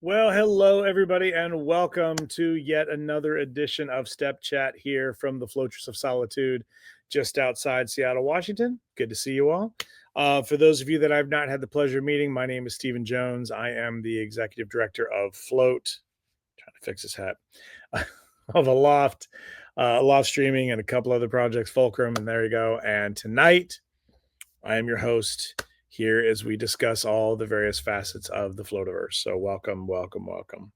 Well, hello, everybody, and welcome to yet another edition of Step Chat here from the Fortress of Solitude, just outside Seattle, Washington. Good to see you all. For those of you that I've not had the pleasure of meeting, my name is Stephen Jones. I am the executive director of Float, trying to fix his hat, of Aloft Streaming, and a couple other projects, Fulcrum, and there you go. And tonight, I am your host here as we discuss all the various facets of the Floativerse. So welcome, welcome, welcome.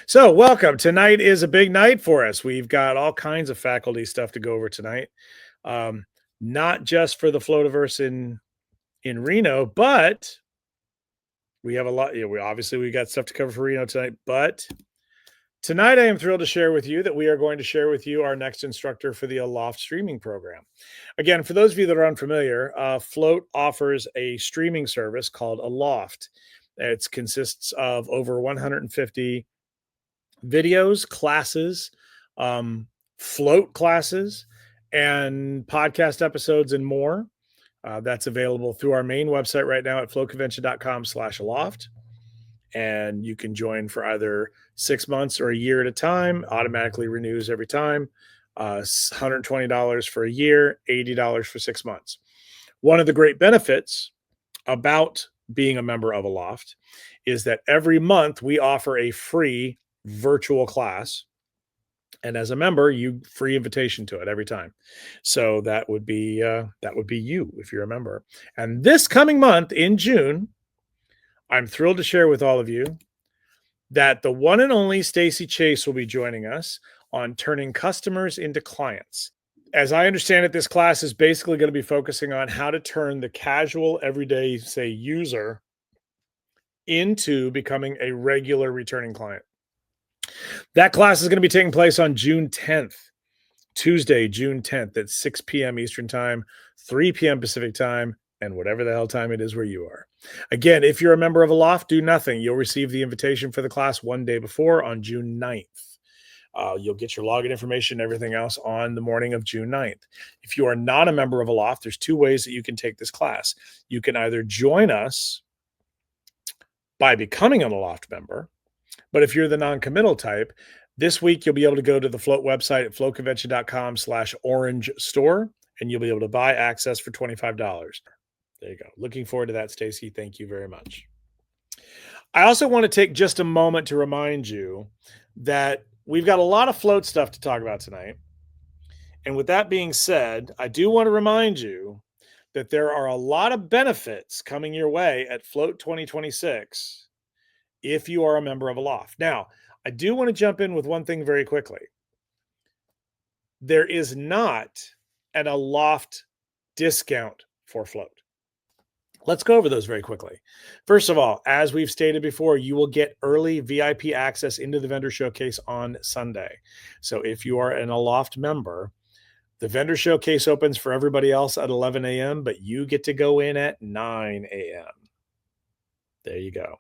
So welcome. Tonight is a big night for us. We've got all kinds of faculty stuff to go over tonight. Not just for the Floativerse in Reno, but we have a lot. We got stuff to cover for Reno tonight. But tonight, I am thrilled to share with you that we are going to share with you our next instructor for the Aloft streaming program. Again, for those of you that are unfamiliar, Float offers a streaming service called Aloft. It consists of over 150 videos, classes, float classes, and podcast episodes and more. That's available through our main website right now at floatconvention.com/aloft. And you can join for either 6 months or a year at a time. Automatically renews every time. $120 for a year, $80 for 6 months. One of the great benefits about being a member of Aloft is that every month we offer a free virtual class. And as a member, you free invitation to it every time. So that would be you if you're a member. And this coming month in June, I'm thrilled to share with all of you that the one and only Stacy Chase will be joining us on turning customers into clients. As I understand it, this class is basically going to be focusing on how to turn the casual, everyday, say, user into becoming a regular returning client. That class is going to be taking place on June 10th, Tuesday, June 10th at 6 p.m. Eastern Time, 3 p.m. Pacific Time, and whatever the hell time it is where you are. Again, if you're a member of Aloft, do nothing. You'll receive the invitation for the class one day before on June 9th. You'll get your login information and everything else on the morning of June 9th. If you are not a member of Aloft, there's two ways that you can take this class. You can either join us by becoming an Aloft member, but if you're the non-committal type, this week you'll be able to go to the Float website at floatconvention.com/orange store, and you'll be able to buy access for $25. There you go. Looking forward to that, Stacy. Thank you very much. I also want to take just a moment to remind you that we've got a lot of Float stuff to talk about tonight. And with that being said, I do want to remind you that there are a lot of benefits coming your way at Float 2026 if you are a member of Aloft. Now, I do want to jump in with one thing very quickly. There is not an Aloft discount for Float. Let's go over those very quickly. First of all, as we've stated before, you will get early VIP access into the vendor showcase on Sunday. So if you are an Aloft member, the vendor showcase opens for everybody else at 11 a.m., but you get to go in at 9 a.m. There you go.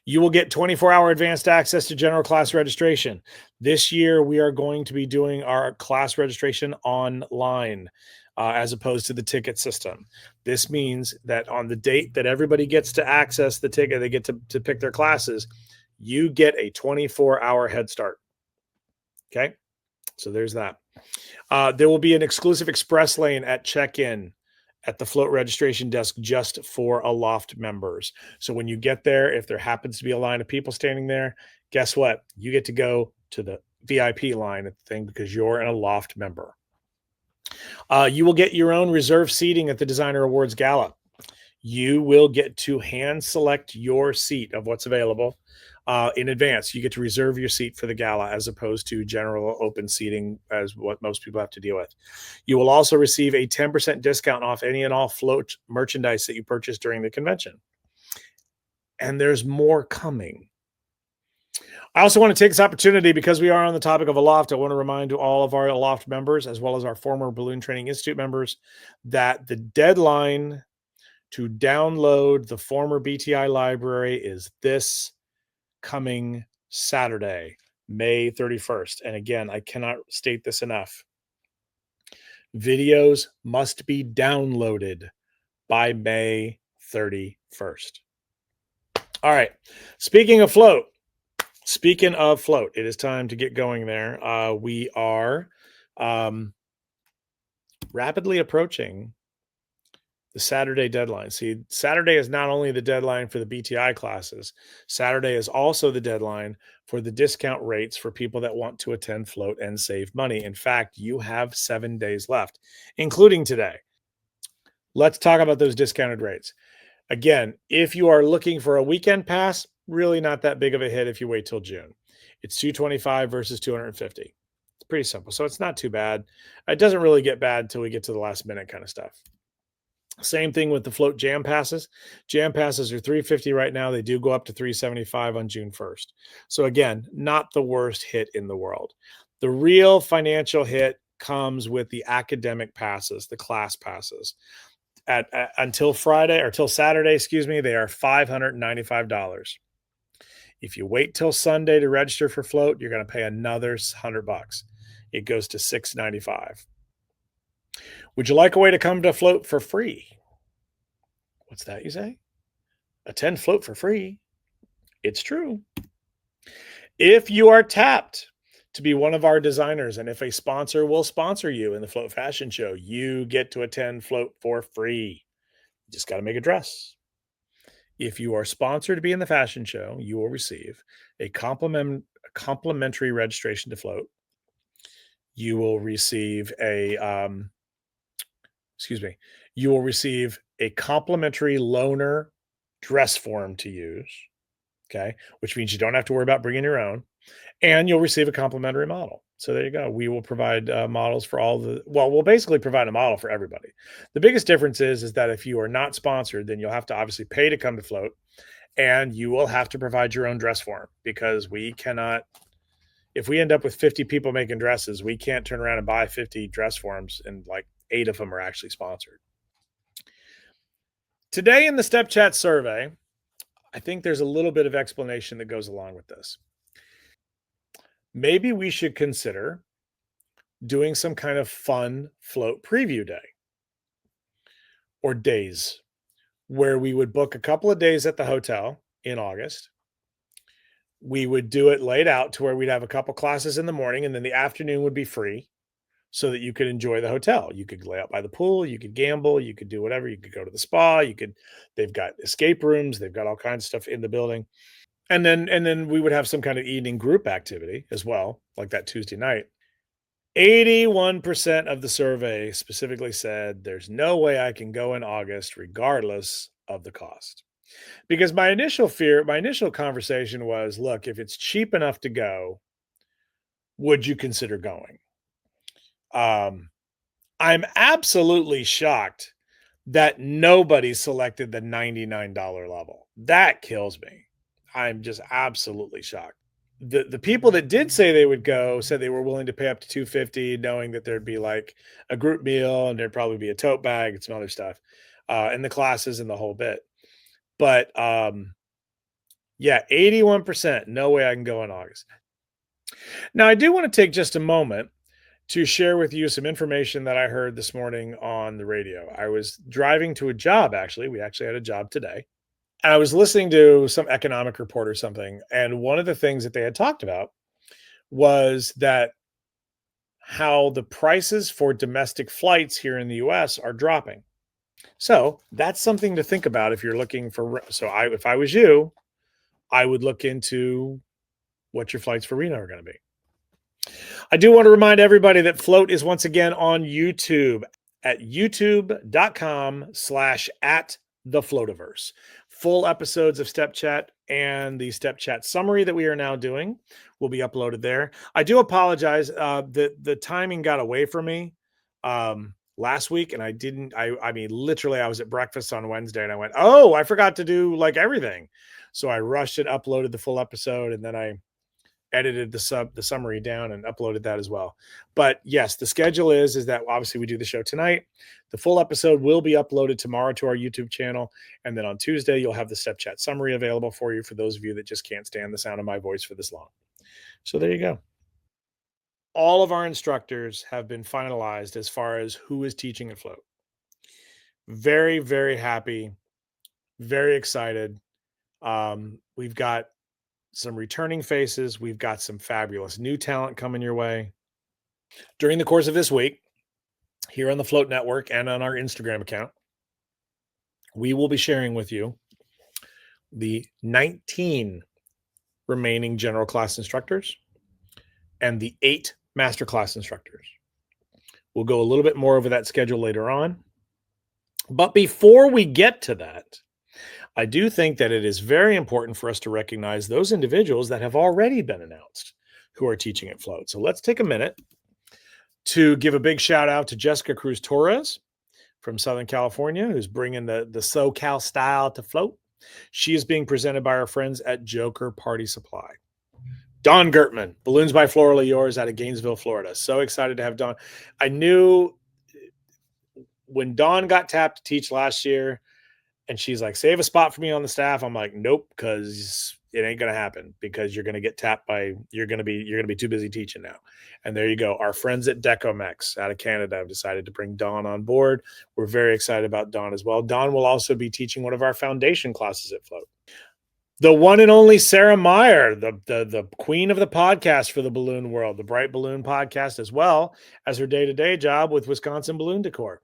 You will get 24-hour advanced access to general class registration. This year, we are going to be doing our class registration online as opposed to the ticket system. This means that on the date that everybody gets to access the ticket, they get to pick their classes, you get a 24-hour head start. Okay? So there's that. There will be an exclusive express lane at check-in at the Float registration desk just for Aloft members. So when you get there, if there happens to be a line of people standing there, guess what? You get to go to the VIP line at the thing because you're an Aloft member. You will get your own reserved seating at the Designer Awards Gala. You will get to hand select your seat of what's available in advance. You get to reserve your seat for the gala as opposed to general open seating as what most people have to deal with. You will also receive a 10% discount off any and all Float merchandise that you purchase during the convention. And there's more coming. I also want to take this opportunity because we are on the topic of Aloft. I want to remind all of our Aloft members, as well as our former Balloon Training Institute members, that the deadline to download the former BTI library is this coming Saturday, May 31st. And again, I cannot state this enough. Videos must be downloaded by May 31st. All right. Speaking of Float, Speaking of float, it is time to get going there. We are um, rapidly approaching the Saturday deadline. See, Saturday is not only the deadline for the BTI classes, Saturday is also the deadline for the discount rates for people that want to attend float and save money. In fact, you have 7 days left, including today. Let's talk about those discounted rates. Again, if you are looking for a weekend pass, really not that big of a hit if you wait till June. It's 225 versus 250. It's pretty simple. So it's not too bad. It doesn't really get bad until we get to the last minute kind of stuff. Same thing with the float jam passes. Jam passes are 350 right now. They do go up to 375 on June 1st. So again, not the worst hit in the world. The real financial hit comes with the academic passes, the class passes. At until Friday or till Saturday, excuse me, they are $595. If you wait till Sunday to register for float, you're going to pay another $100. It goes to $695. Would you like a way to come to float for free? What's that you say? Attend float for free. It's true. If you are tapped to be one of our designers, and if a sponsor will sponsor you in the Float Fashion Show, you get to attend float for free. You just got to make a dress. If you are sponsored to be in the fashion show, you will receive a complimentary registration to float. You will receive excuse me, you will receive a complimentary loaner dress form to use. Okay, which means you don't have to worry about bringing your own, and you'll receive a complimentary model. So there you go. We will provide models for all the. Well, we'll basically provide a model for everybody. The biggest difference is that if you are not sponsored, then you'll have to obviously pay to come to float, and you will have to provide your own dress form because we cannot. If we end up with 50 people making dresses, we can't turn around and buy 50 dress forms, and like 8 of them are actually sponsored. Today in the Step Chat survey, I think there's a little bit of explanation that goes along with this. Maybe we should consider doing some kind of fun float preview day or days where we would book a couple of days at the hotel in August. We would do it laid out to where we'd have a couple classes in the morning and then the afternoon would be free so that you could enjoy the hotel. You could lay out by the pool, you could gamble, you could do whatever, you could go to the spa, they've got escape rooms, they've got all kinds of stuff in the building. And then we would have some kind of evening group activity as well, like that Tuesday night. 81% of the survey specifically said there's no way I can go in August regardless of the cost. Because my initial conversation was, look, if it's cheap enough to go, would you consider going? Um, I'm absolutely shocked that nobody selected the $99 level. That kills me. I'm just absolutely shocked. The people that did say they would go said they were willing to pay up to 250, knowing that there'd be like a group meal and there'd probably be a tote bag and some other stuff, and the classes and the whole bit. But yeah, 81%. No way I can go in August. Now, I do want to take just a moment to share with you some information that I heard this morning on the radio. I was driving to a job, actually. We actually had a job today. And I was listening to some economic report or something. And one of the things that they had talked about was that how the prices for domestic flights here in the US are dropping. So that's something to think about if you're looking for. If I was you, I would look into what your flights for Reno are going to be. I do want to remind everybody that Float is once again on YouTube at youtube.com/at the Floativerse. Full episodes of Step Chat and the Step Chat summary that we are now doing will be uploaded there. I do apologize. The timing got away from me last week, and I didn't. I mean, literally, I was at breakfast on Wednesday, and I went, "Oh, I forgot to do like everything," so I rushed and uploaded the full episode, and then I edited the summary down and uploaded that as well. But yes, the schedule is that obviously we do the show tonight. The full episode will be uploaded tomorrow to our YouTube channel, and then on Tuesday you'll have the Step Chat summary available for you for those of you that just can't stand the sound of my voice for this long. So there you go. All of our instructors have been finalized as far as who is teaching at Float. Very, very happy, very excited. We've got some returning faces. We've got some fabulous new talent coming your way. During the course of this week, here on the Float Network and on our Instagram account, we will be sharing with you the 19 remaining general class instructors and the 8 master class instructors. We'll go a little bit more over that schedule later on. But before we get to that, I do think that it is very important for us to recognize those individuals that have already been announced who are teaching at Float. So let's take a minute to give a big shout out to Jessica Cruz Torres from Southern California, who's bringing the SoCal style to Float. She is being presented by our friends at Joker Party Supply. Don Gertman, Balloons by Florally Yours out of Gainesville, Florida. So excited to have Don. I knew when Dawn got tapped to teach last year and she's like, save a spot for me on the staff. I'm like, nope, because it ain't going to happen because you're going to get tapped by, you're going to be too busy teaching now. And there you go. Our friends at Decomex out of Canada have decided to bring Dawn on board. We're very excited about Dawn as well. Dawn will also be teaching one of our foundation classes at Float. The one and only Sarah Meyer, the queen of the podcast for the balloon world, the Bright Balloon podcast, as well as her day-to-day job with Wisconsin Balloon Decor.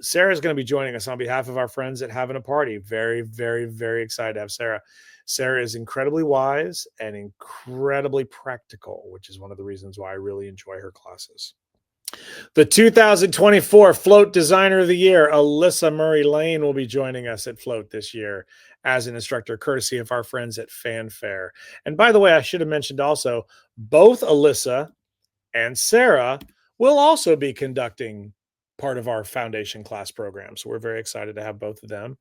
Sarah is going to be joining us on behalf of our friends at Having a Party. Very, very, very excited to have Sarah. Sarah is incredibly wise and incredibly practical, which is one of the reasons why I really enjoy her classes. The 2024 Float Designer of the Year, Alyssa Murray Lane, will be joining us at Float this year as an instructor, courtesy of our friends at Fanfare. And by the way, I should have mentioned also, both Alyssa and Sarah will also be conducting part of our foundation class program. So we're very excited to have both of them.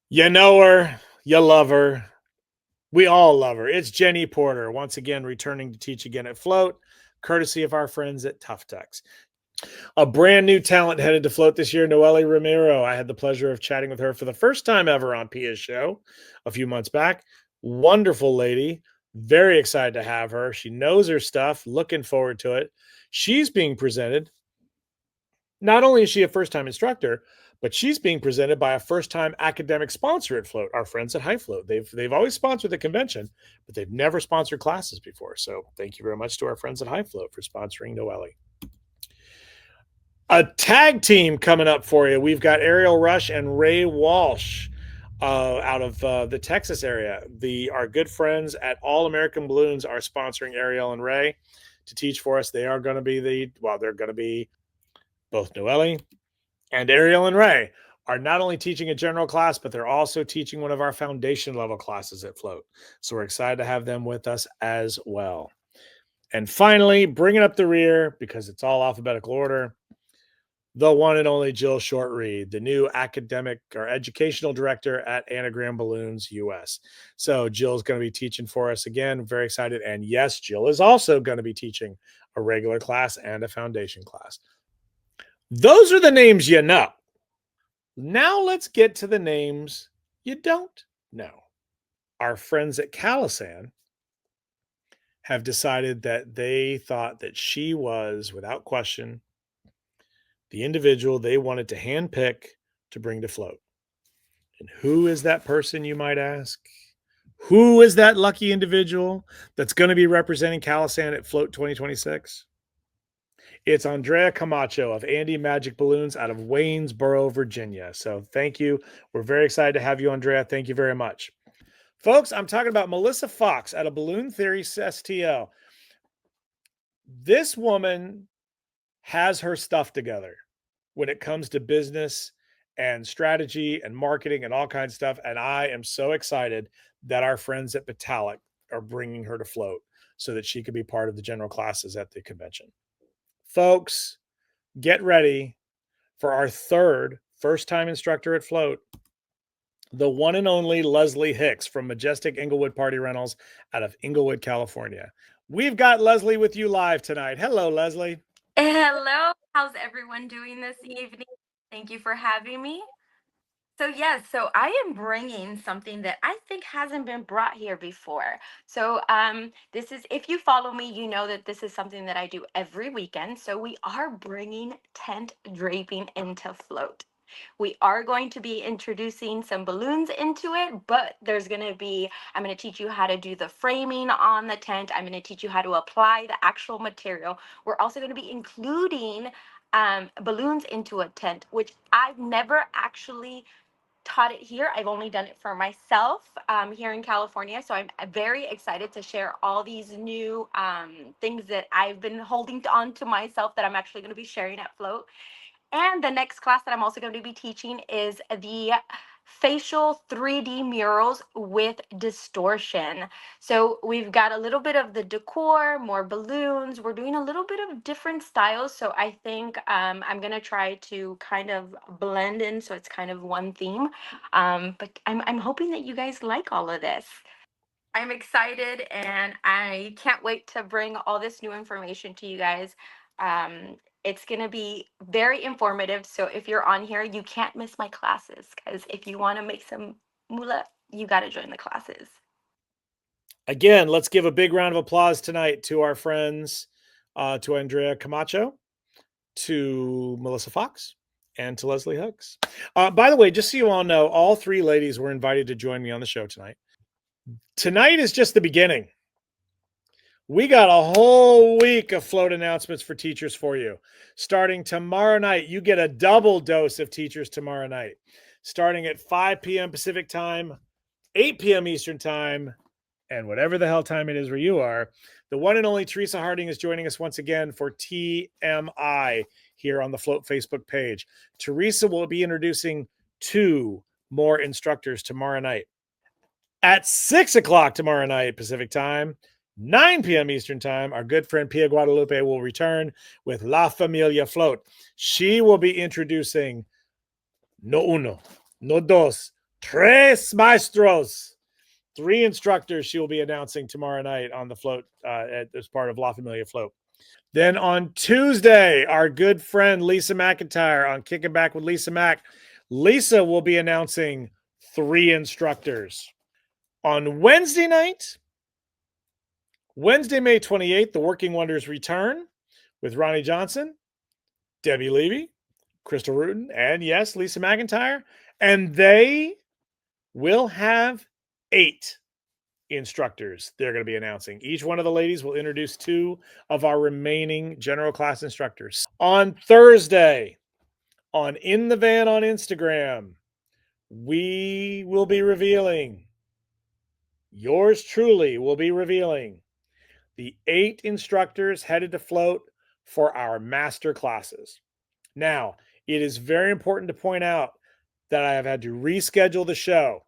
You know her, you love her. We all love her. It's Jenny Porter, once again returning to teach again at Float, courtesy of our friends at Tuftex. A brand new talent headed to Float this year, Noelle Ramiro. I had the pleasure of chatting with her for the first time ever on Pia's show a few months back. Wonderful lady. Very excited to have her. She knows her stuff. Looking forward to it. She's being presented. Not only is she a first-time instructor, but she's being presented by a first-time academic sponsor at Float, our friends at High Float. They've always sponsored the convention, but they've never sponsored classes before. So thank you very much to our friends at High Float for sponsoring Noelle. A tag team coming up for you. We've got Ariel Rush and Ray Walsh out of the Texas area. Our good friends at All American Balloons are sponsoring Ariel and Ray to teach for us. They are going to be they're going to be both Noelle and Ariel and Ray are not only teaching a general class, but they're also teaching one of our foundation level classes at Float. So we're excited to have them with us as well. And finally, bringing up the rear, because it's all alphabetical order, the one and only Jill Shortreed, the new academic or educational director at Anagram Balloons US. So Jill's going to be teaching for us again. Very excited. And yes, Jill is also going to be teaching a regular class and a foundation class. Those are the names you know. Now let's get to the names you don't know. Our friends at Calisan have decided that they thought that she was, without question, the individual they wanted to handpick to bring to Float. And who is that person, you might ask? Who is that lucky individual that's going to be representing Calisan at Float 2026? It's Andrea Camacho of Andy Magic Balloons out of Waynesboro, Virginia. So thank you. We're very excited to have you, Andrea. Thank you very much. Folks, I'm talking about Melissa Fox out of Balloon Theory STL. This woman has her stuff together when it comes to business and strategy and marketing and all kinds of stuff. And I am so excited that our friends at Metallic are bringing her to Float so that she could be part of the general classes at the convention. Folks, get ready for our third first-time instructor at Float, the one and only Leslie Hicks from Majestic Inglewood Party Rentals out of Inglewood, California. We've got Leslie with you live tonight. Hello, Leslie. Hello. How's everyone doing this evening? Thank you for having me. So yes, so I am bringing something that I think hasn't been brought here before. So this is, if you follow me, you know that this is something that I do every weekend. So we are bringing tent draping into Float. We are going to be introducing some balloons into it, but I'm going to teach you how to do the framing on the tent. I'm going to teach you how to apply the actual material. We're also going to be including balloons into a tent, which I've never actually taught it here. I've only done it for myself here in California. So I'm very excited to share all these new things that I've been holding on to myself that I'm actually going to be sharing at Float. And the next class that I'm also going to be teaching is the facial 3D murals with distortion. So we've got a little bit of the decor, more balloons. We're doing a little bit of different styles. So I think I'm going to try to kind of blend in so it's kind of one theme. But I'm hoping that you guys like all of this. I'm excited and I can't wait to bring all this new information to you guys. It's going to be very informative. So if you're on here, you can't miss my classes because if you want to make some moolah, you got to join the classes. Again, let's give a big round of applause tonight to our friends, to Andrea Camacho, to Melissa Fox, and to Leslie Hooks. By the way, just so you all know, all three ladies were invited to join me on the show tonight. Tonight is just the beginning. We got a whole week of Float announcements for teachers for you. Starting tomorrow night, you get a double dose of teachers tomorrow night. Starting at 5 p.m. Pacific time, 8 p.m. Eastern time, and whatever the hell time it is where you are. The one and only Teresa Harding is joining us once again for TMI here on the Float Facebook page. Teresa will be introducing 2 more instructors tomorrow night. At 6 o'clock tomorrow night Pacific time, 9 p.m. Eastern time, our good friend Pia Guadalupe will return with La Familia Float. She will be introducing no uno, no dos, tres maestros. 3 instructors she will be announcing tomorrow night on the Float as part of La Familia Float. Then on Tuesday, our good friend Lisa McIntyre on Kicking Back with Lisa Mac. Lisa will be announcing 3 instructors. On Wednesday night, Wednesday, May 28th, the Working Wonders return with Ronnie Johnson, Debbie Levy, Crystal Rutan, and yes, Lisa McIntyre. And they will have 8 instructors they're going to be announcing. Each one of the ladies will introduce 2 of our remaining general class instructors. On Thursday, on In the Van on Instagram, we will be revealing, yours truly will be revealing, the 8 instructors headed to Float for our master classes. Now, it is very important to point out that I have had to reschedule the show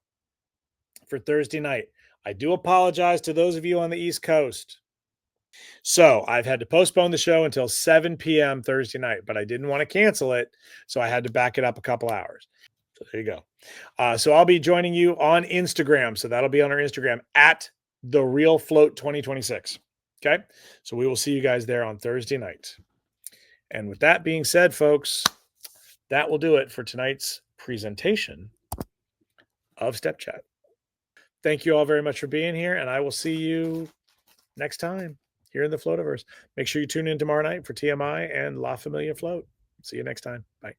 for Thursday night. I do apologize to those of you on the East Coast. So I've had to postpone the show until 7 p.m. Thursday night, but I didn't want to cancel it, so I had to back it up a couple hours. So there you go. So I'll be joining you on Instagram. So that'll be on our Instagram at The Real Float 2026. Okay. So we will see you guys there on Thursday night. And with that being said, folks, that will do it for tonight's presentation of Step Chat. Thank you all very much for being here, and I will see you next time here in the Floativerse. Make sure you tune in tomorrow night for TMI and La Familia Float. See you next time. Bye.